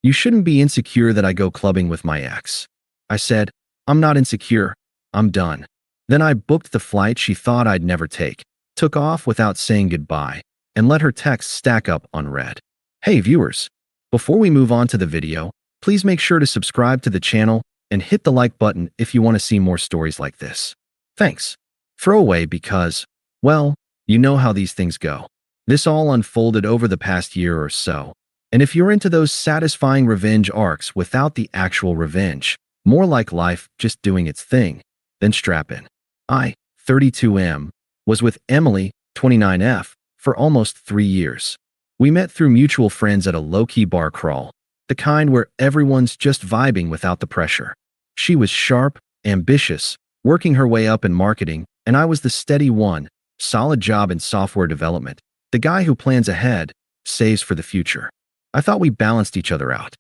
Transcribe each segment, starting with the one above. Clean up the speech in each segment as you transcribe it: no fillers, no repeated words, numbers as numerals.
You shouldn't be insecure that I go clubbing with my ex. I said, I'm not insecure. I'm done. Then I booked the flight she thought I'd never take, took off without saying goodbye, and let her texts stack up unread. Hey viewers, before we move on to the video, please make sure to subscribe to the channel and hit the like button if you want to see more stories like this. Thanks. Throwaway because, well, you know how these things go. This all unfolded over the past year or so, and if you're into those satisfying revenge arcs without the actual revenge, more like life just doing its thing, then strap in. I, 32M, was with Emily, 29F, for almost 3 years. We met through mutual friends at a low-key bar crawl, the kind where everyone's just vibing without the pressure. She was sharp, ambitious, working her way up in marketing, and I was the steady one, solid job in software development, the guy who plans ahead, saves for the future. I thought we balanced each other out.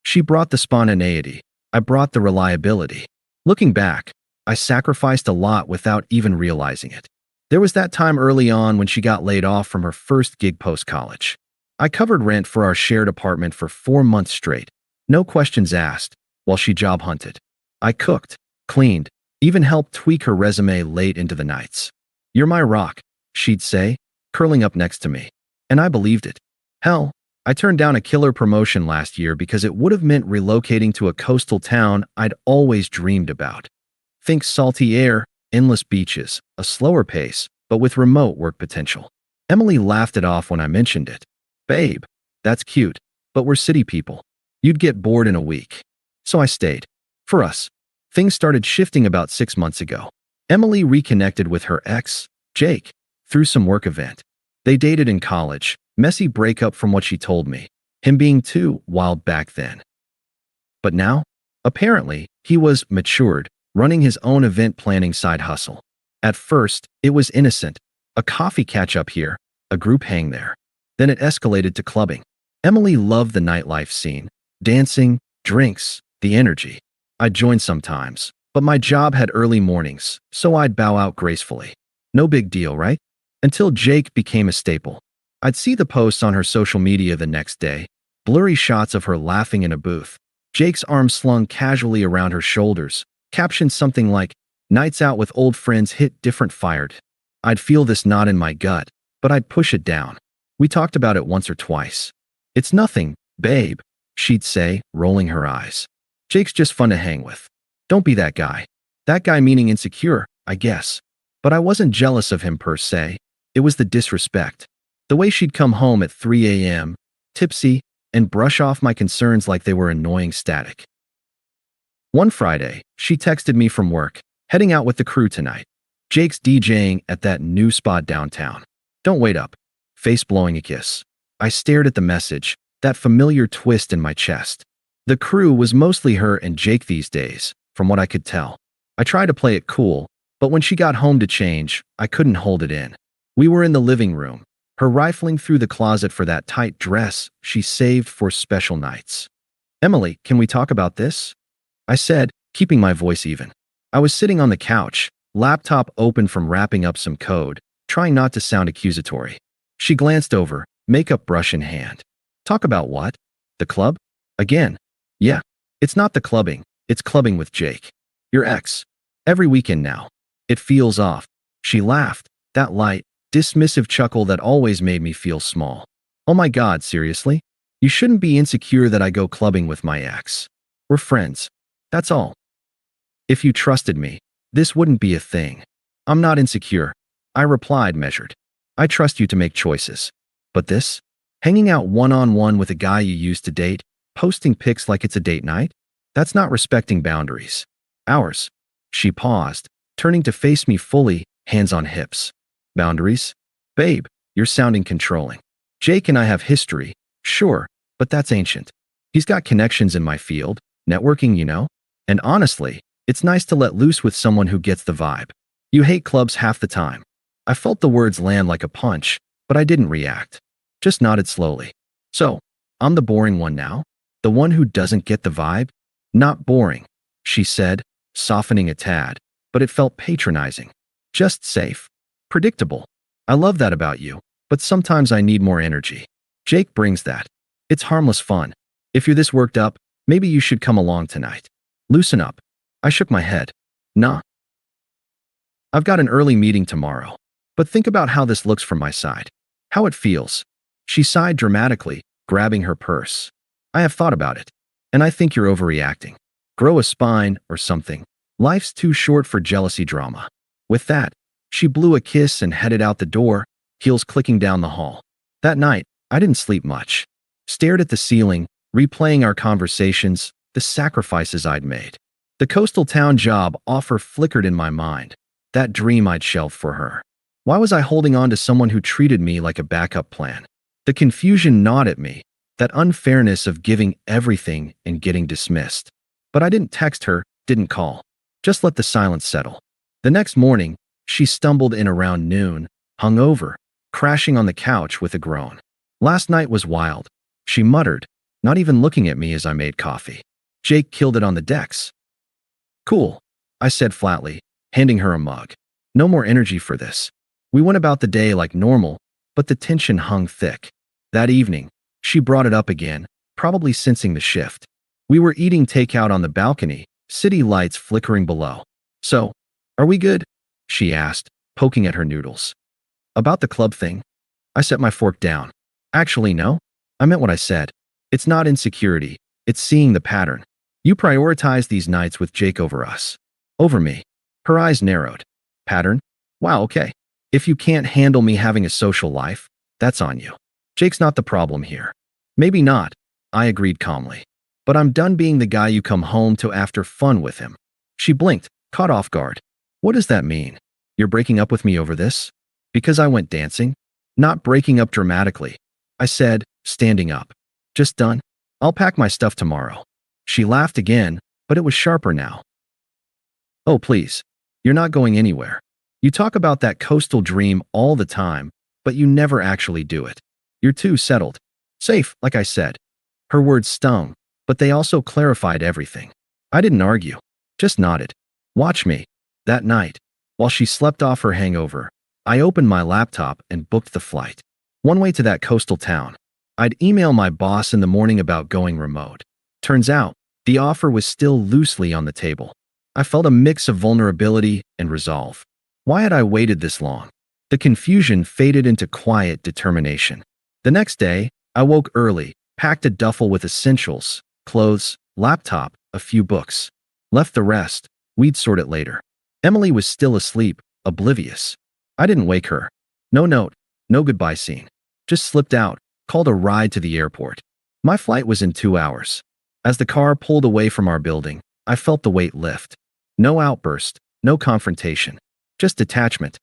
She brought the spontaneity. I brought the reliability. Looking back, I sacrificed a lot without even realizing it. There was that time early on when she got laid off from her first gig post-college. I covered rent for our shared apartment for 4 months straight, no questions asked, while she job hunted. I cooked, cleaned, even helped tweak her resume late into the nights. You're my rock, she'd say, curling up next to me. And I believed it. Hell, I turned down a killer promotion last year because it would have meant relocating to a coastal town I'd always dreamed about. Think salty air, endless beaches, a slower pace, but with remote work potential. Emily laughed it off when I mentioned it. Babe, that's cute, but we're city people. You'd get bored in a week. So I stayed. For us, things started shifting about 6 months ago. Emily reconnected with her ex, Jake, through some work event. They dated in college, messy breakup from what she told me, him being too wild back then. But now, apparently, he was matured, running his own event planning side hustle. At first, it was innocent, a coffee catch-up here, a group hang there. Then it escalated to clubbing. Emily loved the nightlife scene, dancing, drinks, the energy. I'd join sometimes, but my job had early mornings, so I'd bow out gracefully. No big deal, right? Until Jake became a staple. I'd see the posts on her social media the next day, blurry shots of her laughing in a booth, Jake's arm slung casually around her shoulders, captioned something like, "Nights out with old friends hit different fired." I'd feel this knot in my gut, but I'd push it down. We talked about it once or twice. "It's nothing, babe," she'd say, rolling her eyes. "Jake's just fun to hang with. Don't be that guy." That guy meaning insecure, I guess. But I wasn't jealous of him per se. It was the disrespect. The way she'd come home at 3 a.m., tipsy, and brush off my concerns like they were annoying static. One Friday, she texted me from work, "Heading out with the crew tonight. Jake's DJing at that new spot downtown. Don't wait up." Face blowing a kiss. I stared at the message, that familiar twist in my chest. The crew was mostly her and Jake these days, from what I could tell. I tried to play it cool, but when she got home to change, I couldn't hold it in. We were in the living room, her rifling through the closet for that tight dress she saved for special nights. "Emily, can we talk about this?" I said, keeping my voice even. I was sitting on the couch, laptop open from wrapping up some code, trying not to sound accusatory. She glanced over, makeup brush in hand. "Talk about what? The club? Again?" "Yeah. It's not the clubbing, it's clubbing with Jake. Your ex. Every weekend now. It feels off." She laughed, that light, dismissive chuckle that always made me feel small. "Oh my God, seriously? You shouldn't be insecure that I go clubbing with my ex. We're friends. That's all. If you trusted me, this wouldn't be a thing." "I'm not insecure," I replied, measured. "I trust you to make choices. But this? Hanging out one-on-one with a guy you used to date, posting pics like it's a date night? That's not respecting boundaries. Ours." She paused, turning to face me fully, hands on hips. "Boundaries? Babe, you're sounding controlling. Jake and I have history, sure, but that's ancient. He's got connections in my field, networking, you know? And honestly, it's nice to let loose with someone who gets the vibe. You hate clubs half the time." I felt the words land like a punch, but I didn't react. Just nodded slowly. "So, I'm the boring one now? The one who doesn't get the vibe?" "Not boring," she said, softening a tad, but it felt patronizing. "Just safe. Predictable. I love that about you, but sometimes I need more energy. Jake brings that. It's harmless fun. If you're this worked up, maybe you should come along tonight. Loosen up. I shook my head. Nah. I've got an early meeting tomorrow. But think about how this looks from my side. How it feels. She sighed dramatically, grabbing her purse. I have thought about it. And I think you're overreacting. Grow a spine or something. Life's too short for jealousy drama. With that, she blew a kiss and headed out the door, heels clicking down the hall. That night, I didn't sleep much. Stared at the ceiling, replaying our conversations, the sacrifices I'd made. The coastal town job offer flickered in my mind, that dream I'd shelved for her. Why was I holding on to someone who treated me like a backup plan? The confusion gnawed at me, that unfairness of giving everything and getting dismissed. But I didn't text her, didn't call. Just let the silence settle. The next morning, she stumbled in around noon, hungover, crashing on the couch with a groan. Last night was wild, she muttered, not even looking at me as I made coffee. Jake killed it on the decks. Cool, I said flatly, handing her a mug. No more energy for this. We went about the day like normal, but the tension hung thick. That evening, she brought it up again, probably sensing the shift. We were eating takeout on the balcony, city lights flickering below. So, are we good? She asked, poking at her noodles. About the club thing? I set my fork down. Actually, no. I meant what I said. It's not insecurity, it's seeing the pattern. You prioritize these nights with Jake over us. Over me. Her eyes narrowed. Pattern? Wow, okay. If you can't handle me having a social life, that's on you. Jake's not the problem here. Maybe not, I agreed calmly. But I'm done being the guy you come home to after fun with him. She blinked, caught off guard. What does that mean? You're breaking up with me over this? Because I went dancing? Not breaking up dramatically. I said, standing up. Just done? I'll pack my stuff tomorrow. She laughed again, but it was sharper now. Oh, please. You're not going anywhere. You talk about that coastal dream all the time, but you never actually do it. You're too settled. Safe, like I said. Her words stung, but they also clarified everything. I didn't argue, just nodded. Watch me. That night, while she slept off her hangover, I opened my laptop and booked the flight. One way to that coastal town. I'd email my boss in the morning about going remote. Turns out, the offer was still loosely on the table. I felt a mix of vulnerability and resolve. Why had I waited this long? The confusion faded into quiet determination. The next day, I woke early, packed a duffel with essentials, clothes, laptop, a few books. Left the rest. We'd sort it later. Emily was still asleep, oblivious. I didn't wake her. No note, no goodbye scene. Just slipped out, called a ride to the airport. My flight was in 2 hours. As the car pulled away from our building, I felt the weight lift. No outburst, no confrontation, just detachment.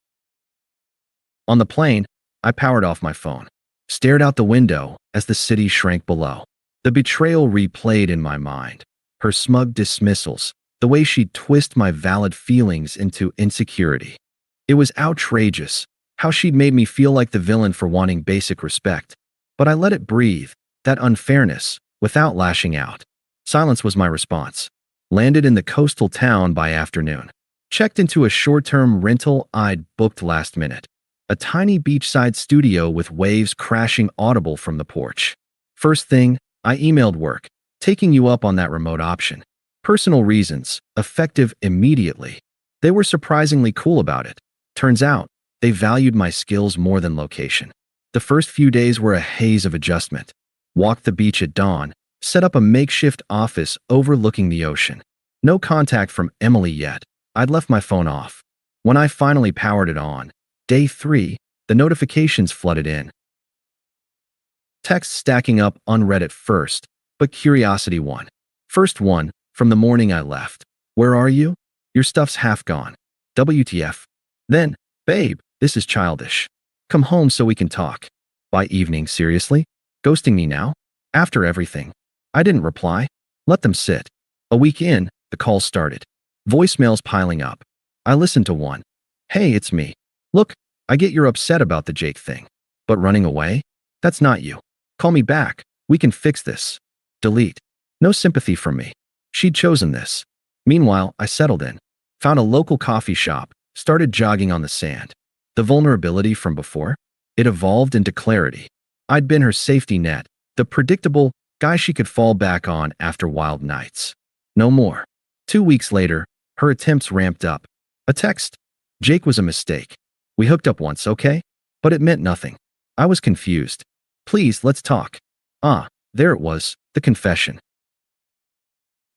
On the plane, I powered off my phone, stared out the window as the city shrank below. The betrayal replayed in my mind. Her smug dismissals, the way she'd twist my valid feelings into insecurity. It was outrageous, how she'd made me feel like the villain for wanting basic respect. But I let it breathe, that unfairness, without lashing out. Silence was my response. Landed in the coastal town by afternoon. Checked into a short-term rental I'd booked last minute. A tiny beachside studio with waves crashing audible from the porch. First thing, I emailed work, taking you up on that remote option. Personal reasons, effective immediately. They were surprisingly cool about it. Turns out, they valued my skills more than location. The first few days were a haze of adjustment. Walked the beach at dawn, set up a makeshift office overlooking the ocean. No contact from Emily yet. I'd left my phone off. When I finally powered it on, day 3, the notifications flooded in. Texts stacking up unread at first, but curiosity won. First one, from the morning I left. Where are you? Your stuff's half gone. WTF. Then, babe, this is childish. Come home so we can talk. By evening, seriously? Ghosting me now? After everything. I didn't reply. Let them sit. A week in, the calls started. Voicemails piling up. I listened to one. Hey, it's me. Look, I get you're upset about the Jake thing. But running away? That's not you. Call me back. We can fix this. Delete. No sympathy from me. She'd chosen this. Meanwhile, I settled in. Found a local coffee shop. Started jogging on the sand. The vulnerability from before? It evolved into clarity. I'd been her safety net, The predictable guy she could fall back on after wild nights. No more. 2 weeks later, her attempts ramped up. A text. Jake was a mistake. We hooked up once, okay? But it meant nothing. I was confused. Please, let's talk. There it was, the confession.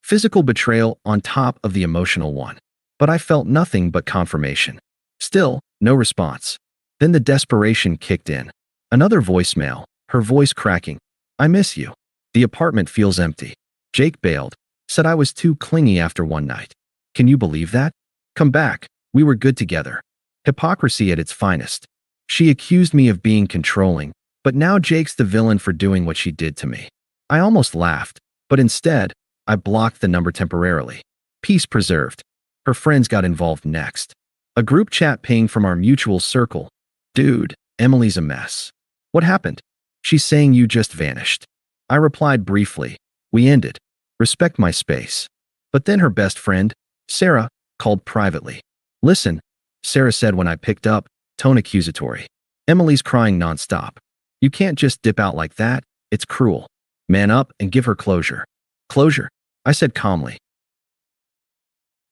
Physical betrayal on top of the emotional one. But I felt nothing but confirmation. Still, no response. Then the desperation kicked in. Another voicemail, her voice cracking. I miss you. The apartment feels empty. Jake bailed, said I was too clingy after one night. Can you believe that? Come back. We were good together. Hypocrisy at its finest. She accused me of being controlling, but now Jake's the villain for doing what she did to me. I almost laughed, but instead, I blocked the number temporarily. Peace preserved. Her friends got involved next. A group chat ping from our mutual circle. Dude, Emily's a mess. What happened? She's saying you just vanished. I replied briefly. We ended. Respect my space. But then her best friend, Sarah, called privately. Listen, Sarah said when I picked up, tone accusatory. Emily's crying nonstop. You can't just dip out like that. It's cruel. Man up and give her closure. Closure, I said calmly.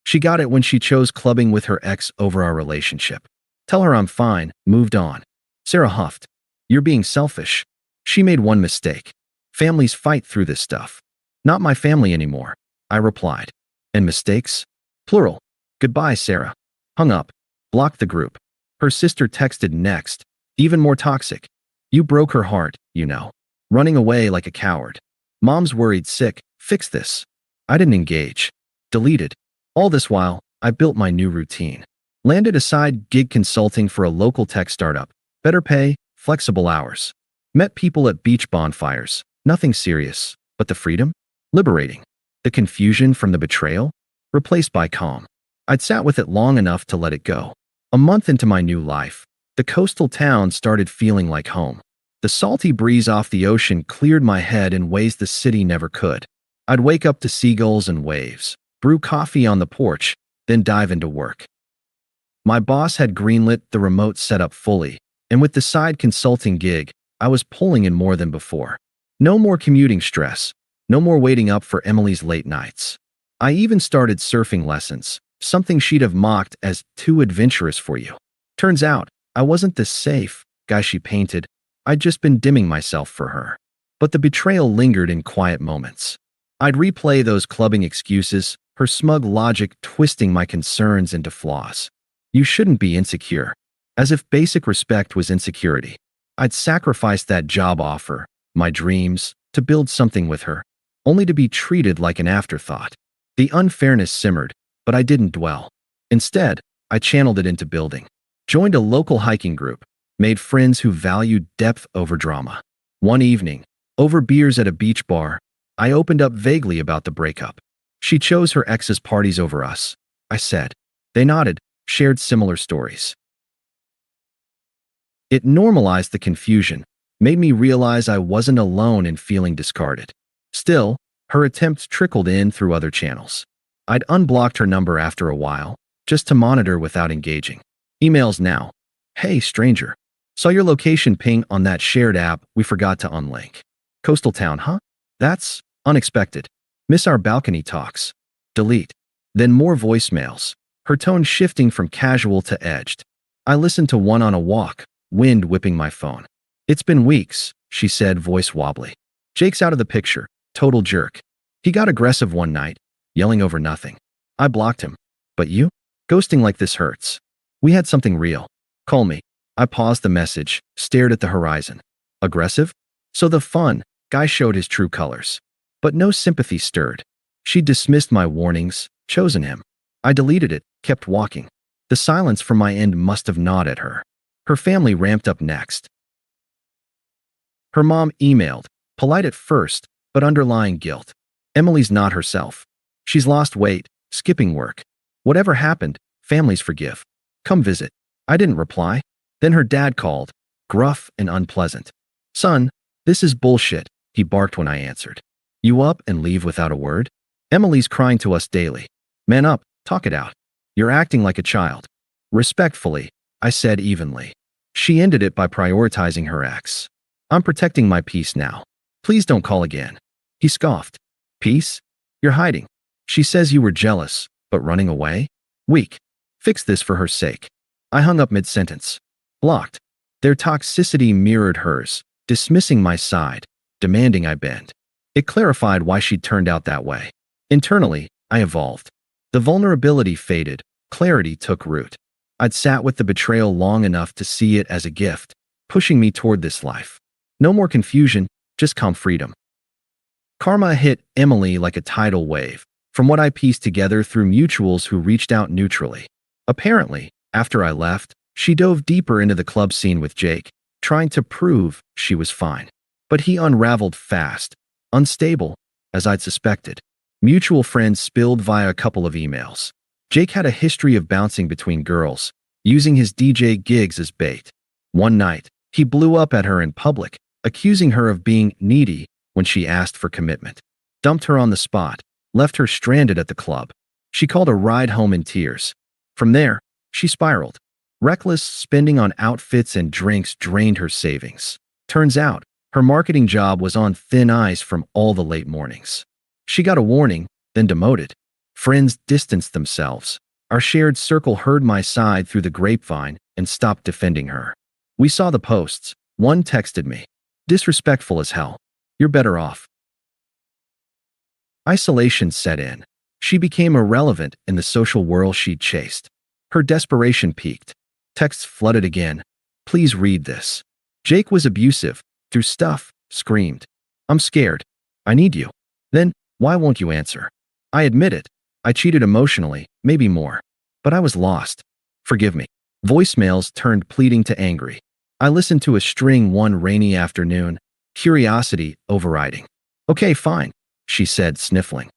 She got it when she chose clubbing with her ex over our relationship. Tell her I'm fine, moved on. Sarah huffed. You're being selfish. She made one mistake. Families fight through this stuff. Not my family anymore, I replied. And mistakes? Plural. Goodbye, Sarah. Hung up. Blocked the group. Her sister texted next. Even more toxic. You broke her heart, you know. Running away like a coward. Mom's worried sick. Fix this. I didn't engage. Deleted. All this while, I built my new routine. Landed a side gig consulting for a local tech startup. Better pay, flexible hours. Met people at beach bonfires. Nothing serious, but the freedom? Liberating. The confusion from the betrayal? Replaced by calm. I'd sat with it long enough to let it go. A month into my new life, the coastal town started feeling like home. The salty breeze off the ocean cleared my head in ways the city never could. I'd wake up to seagulls and waves, brew coffee on the porch, then dive into work. My boss had greenlit the remote setup fully, and with the side consulting gig, I was pulling in more than before. No more commuting stress, no more waiting up for Emily's late nights. I even started surfing lessons, something she'd have mocked as too adventurous for you. Turns out, I wasn't the safe guy she painted. I'd just been dimming myself for her. But the betrayal lingered in quiet moments. I'd replay those clubbing excuses, her smug logic twisting my concerns into flaws. You shouldn't be insecure. As if basic respect was insecurity. I'd sacrificed that job offer, my dreams, to build something with her, only to be treated like an afterthought. The unfairness simmered, but I didn't dwell. Instead, I channeled it into building. Joined a local hiking group, made friends who valued depth over drama. One evening, over beers at a beach bar, I opened up vaguely about the breakup. She chose her ex's parties over us, I said. They nodded, shared similar stories. It normalized the confusion, made me realize I wasn't alone in feeling discarded. Still, her attempts trickled in through other channels. I'd unblocked her number after a while, just to monitor without engaging. Emails now. Hey, stranger. Saw your location ping on that shared app we forgot to unlink. Coastal town, huh? That's unexpected. Miss our balcony talks. Delete. Then more voicemails, her tone shifting from casual to edged. I listened to one on a walk, wind whipping my phone. It's been weeks, she said, voice wobbly. Jake's out of the picture, total jerk. He got aggressive one night, yelling over nothing. I blocked him. But you? Ghosting like this hurts. We had something real. Call me. I paused the message, stared at the horizon. Aggressive? So the fun guy showed his true colors. But no sympathy stirred. She dismissed my warnings, chosen him. I deleted it, kept walking. The silence from my end must have gnawed at her. Her family ramped up next. Her mom emailed, polite at first, but underlying guilt. Emily's not herself. She's lost weight, skipping work. Whatever happened, families forgive. Come visit. I didn't reply. Then her dad called, gruff and unpleasant. Son, this is bullshit, he barked when I answered. You up and leave without a word? Emily's crying to us daily. Man up, talk it out. You're acting like a child. Respectfully, I said evenly. She ended it by prioritizing her ex. I'm protecting my peace now. Please don't call again. He scoffed. Peace? You're hiding. She says you were jealous, but running away? Weak. Fix this for her sake. I hung up mid-sentence. Blocked. Their toxicity mirrored hers, dismissing my side, demanding I bend. It clarified why she'd turned out that way. Internally, I evolved. The vulnerability faded, clarity took root. I'd sat with the betrayal long enough to see it as a gift, pushing me toward this life. No more confusion, just calm freedom. Karma hit Emily like a tidal wave, from what I pieced together through mutuals who reached out neutrally. Apparently, after I left, she dove deeper into the club scene with Jake, trying to prove she was fine. But he unraveled fast, unstable, as I'd suspected. Mutual friends spilled via a couple of emails. Jake had a history of bouncing between girls, using his DJ gigs as bait. One night, he blew up at her in public, accusing her of being needy when she asked for commitment. Dumped her on the spot, left her stranded at the club. She called a ride home in tears. From there, she spiraled. Reckless spending on outfits and drinks drained her savings. Turns out, her marketing job was on thin ice from all the late mornings. She got a warning, then demoted. Friends distanced themselves. Our shared circle heard my side through the grapevine and stopped defending her. We saw the posts. One texted me. Disrespectful as hell. You're better off. Isolation set in. She became irrelevant in the social whirl she'd chased. Her desperation peaked. Texts flooded again. Please read this. Jake was abusive. Threw stuff. Screamed. I'm scared. I need you. Then, why won't you answer? I admit it. I cheated emotionally, maybe more. But I was lost. Forgive me. Voicemails turned pleading to angry. I listened to a string one rainy afternoon, curiosity overriding. Okay, fine, she said, sniffling.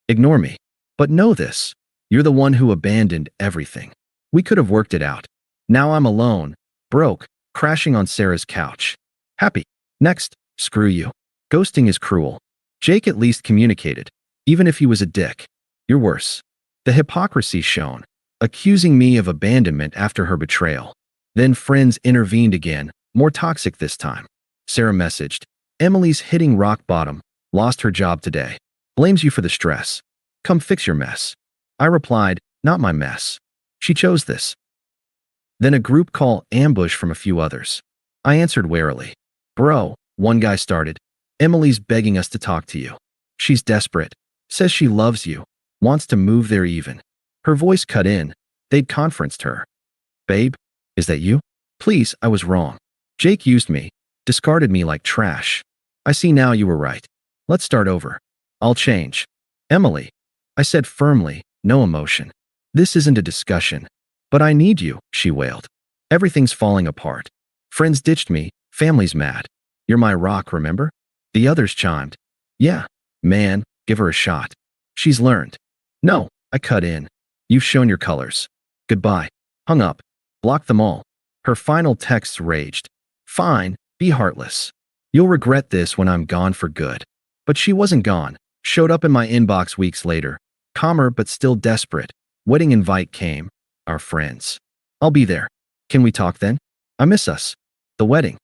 Ignore me. But know this. You're the one who abandoned everything. We could have worked it out. Now I'm alone, broke, crashing on Sarah's couch. Happy. Next, screw you. Ghosting is cruel. Jake at least communicated, even if he was a dick. You're worse. The hypocrisy shone, accusing me of abandonment after her betrayal. Then friends intervened again, more toxic this time. Sarah messaged, Emily's hitting rock bottom, lost her job today. Blames you for the stress. Come fix your mess. I replied, not my mess. She chose this. Then a group call ambush from a few others. I answered warily. Bro, one guy started. Emily's begging us to talk to you. She's desperate. Says she loves you. Wants to move there even. Her voice cut in. They'd conferenced her. Babe, is that you? Please, I was wrong. Jake used me. Discarded me like trash. I see now you were right. Let's start over. I'll change. Emily, I said firmly, no emotion. This isn't a discussion. But I need you, she wailed. Everything's falling apart. Friends ditched me. Family's mad. You're my rock, remember? The others chimed. Yeah, man, give her a shot. She's learned. No, I cut in. You've shown your colors. Goodbye. Hung up. Blocked them all. Her final texts raged. Fine, be heartless. You'll regret this when I'm gone for good. But she wasn't gone. Showed up in my inbox weeks later. Calmer but still desperate. Wedding invite came. Our friends. I'll be there. Can we talk then? I miss us. The wedding.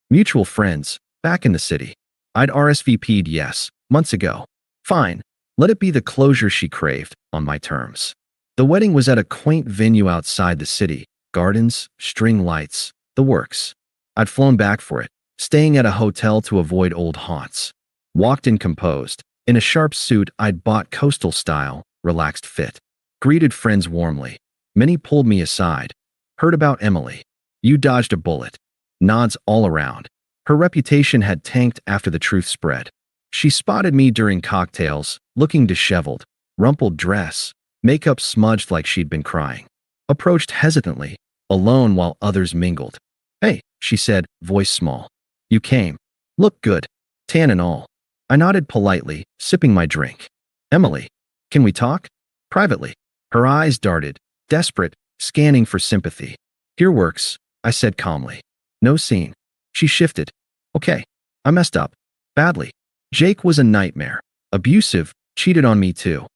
Mutual friends. Back in the city. I'd RSVP'd yes, months ago. Fine. Let it be the closure she craved, on my terms. The wedding was at a quaint venue outside the city. Gardens, string lights, the works. I'd flown back for it, staying at a hotel to avoid old haunts. Walked in composed, in a sharp suit I'd bought coastal style, relaxed fit. Greeted friends warmly. Many pulled me aside. Heard about Emily. You dodged a bullet. Nods all around. Her reputation had tanked after the truth spread. She spotted me during cocktails, looking disheveled, rumpled dress, makeup smudged like she'd been crying. Approached hesitantly, alone while others mingled. Hey, she said, voice small. You came. Look good. Tan and all. I nodded politely, sipping my drink. Emily, can we talk? Privately. Her eyes darted, desperate, scanning for sympathy. Here works, I said calmly. No scene. She shifted. Okay, I messed up. Badly. Jake was a nightmare. Abusive, cheated on me too.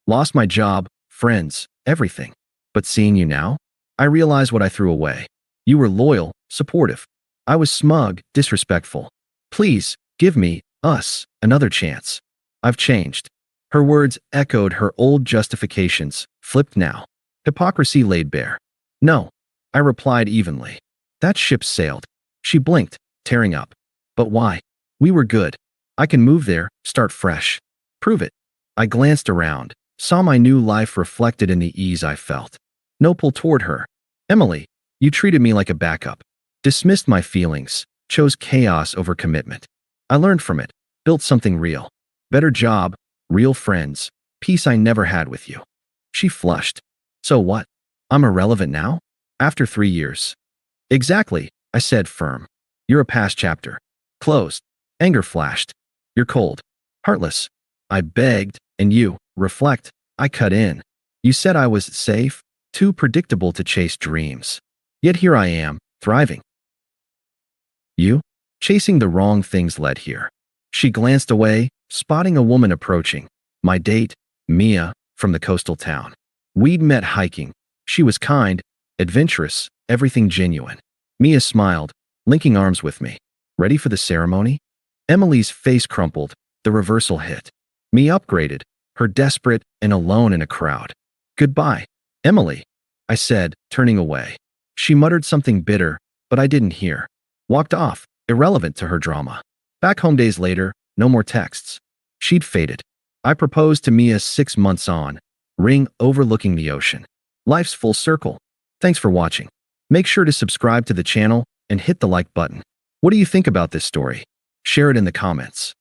Lost my job, friends, everything. But seeing you now, I realize what I threw away. You were loyal, supportive. I was smug, disrespectful. Please, give me, us, another chance. I've changed. Her words echoed her old justifications, flipped now. Hypocrisy laid bare. No, I replied evenly. That ship sailed. She blinked, tearing up. But why? We were good. I can move there, start fresh. Prove it. I glanced around, saw my new life reflected in the ease I felt. No pull toward her. Emily, you treated me like a backup. Dismissed my feelings, chose chaos over commitment. I learned from it, built something real. Better job, real friends, peace I never had with you. She flushed. So what? I'm irrelevant now? After 3 years. Exactly, I said firm. You're a past chapter. Closed. Anger flashed. You're cold. Heartless. I begged, and you, reflect, I cut in. You said I was safe, too predictable to chase dreams. Yet here I am, thriving. You? Chasing the wrong things led here. She glanced away, spotting a woman approaching. My date, Mia, from the coastal town. We'd met hiking. She was kind, adventurous, everything genuine. Mia smiled, linking arms with me. Ready for the ceremony? Emily's face crumpled. The reversal hit. Mia upgraded, her desperate and alone in a crowd. Goodbye, Emily, I said, turning away. She muttered something bitter, but I didn't hear. Walked off, irrelevant to her drama. Back home days later, no more texts. She'd faded. I proposed to Mia 6 months on, ring overlooking the ocean. Life's full circle. Thanks for watching. Make sure to subscribe to the channel and hit the like button. What do you think about this story? Share it in the comments.